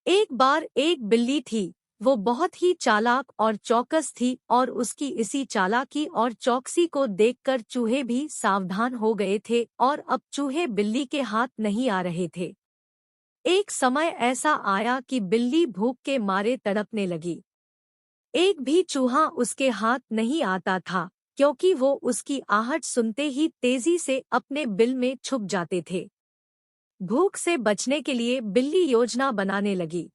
एक बार एक बिल्ली थी। वो बहुत ही चालाक और चौकस थी और उसकी इसी चालाकी और चौकसी को देखकर चूहे भी सावधान हो गए थे और अब चूहे बिल्ली के हाथ नहीं आ रहे थे। एक समय ऐसा आया कि बिल्ली भूख के मारे तड़पने लगी। एक भी चूहा उसके हाथ नहीं आता था, क्योंकि वो उसकी आहट सुनते ही तेजी से अपने बिल में छुप जाते थे। भूख से बचने के लिए बिल्ली योजना बनाने लगी।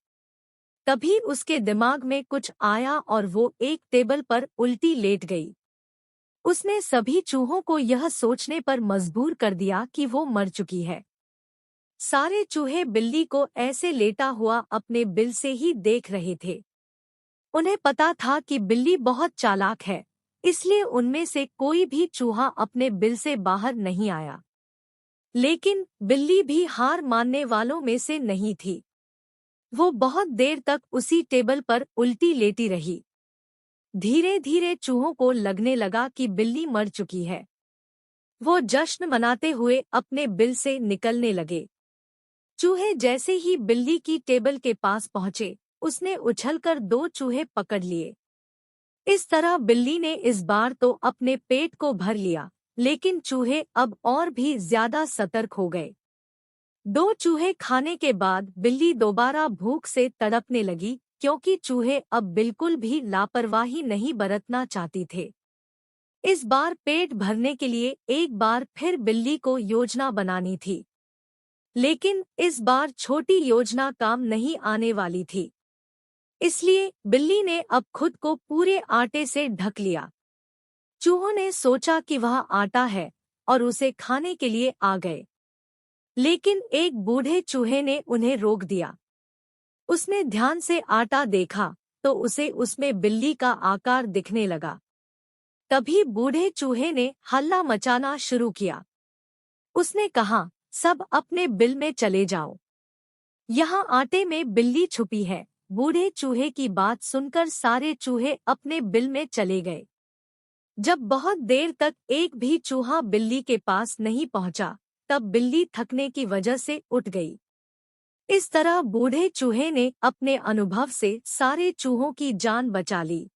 तभी उसके दिमाग में कुछ आया और वो एक टेबल पर उल्टी लेट गई। उसने सभी चूहों को यह सोचने पर मजबूर कर दिया कि वो मर चुकी है। सारे चूहे बिल्ली को ऐसे लेटा हुआ अपने बिल से ही देख रहे थे। उन्हें पता था कि बिल्ली बहुत चालाक है, इसलिए उनमें से कोई भी चूहा अपने बिल से बाहर नहीं आया। लेकिन बिल्ली भी हार मानने वालों में से नहीं थी। वो बहुत देर तक उसी टेबल पर उल्टी लेटी रही। धीरे धीरे चूहों को लगने लगा कि बिल्ली मर चुकी है। वो जश्न मनाते हुए अपने बिल से निकलने लगे। चूहे जैसे ही बिल्ली की टेबल के पास पहुंचे, उसने उछलकर दो चूहे पकड़ लिए। इस तरह बिल्ली ने इस बार तो अपने पेट को भर लिया, लेकिन चूहे अब और भी ज्यादा सतर्क हो गए। दो चूहे खाने के बाद बिल्ली दोबारा भूख से तड़पने लगी, क्योंकि चूहे अब बिल्कुल भी लापरवाही नहीं बरतना चाहती थे। इस बार पेट भरने के लिए एक बार फिर बिल्ली को योजना बनानी थी। लेकिन इस बार छोटी योजना काम नहीं आने वाली थी। इसलिए बिल्ली ने अब खुद को पूरे आटे से ढक लिया। चूहों ने सोचा कि वह आटा है और उसे खाने के लिए आ गए। लेकिन एक बूढ़े चूहे ने उन्हें रोक दिया। उसने ध्यान से आटा देखा तो उसे उसमें बिल्ली का आकार दिखने लगा। तभी बूढ़े चूहे ने हल्ला मचाना शुरू किया। उसने कहा, सब अपने बिल में चले जाओ। यहाँ आटे में बिल्ली छुपी है। बूढ़े चूहे की बात सुनकर सारे चूहे अपने बिल में चले गए। जब बहुत देर तक एक भी चूहा बिल्ली के पास नहीं पहुंचा, तब बिल्ली थकने की वजह से उठ गई। इस तरह बूढ़े चूहे ने अपने अनुभव से सारे चूहों की जान बचा ली।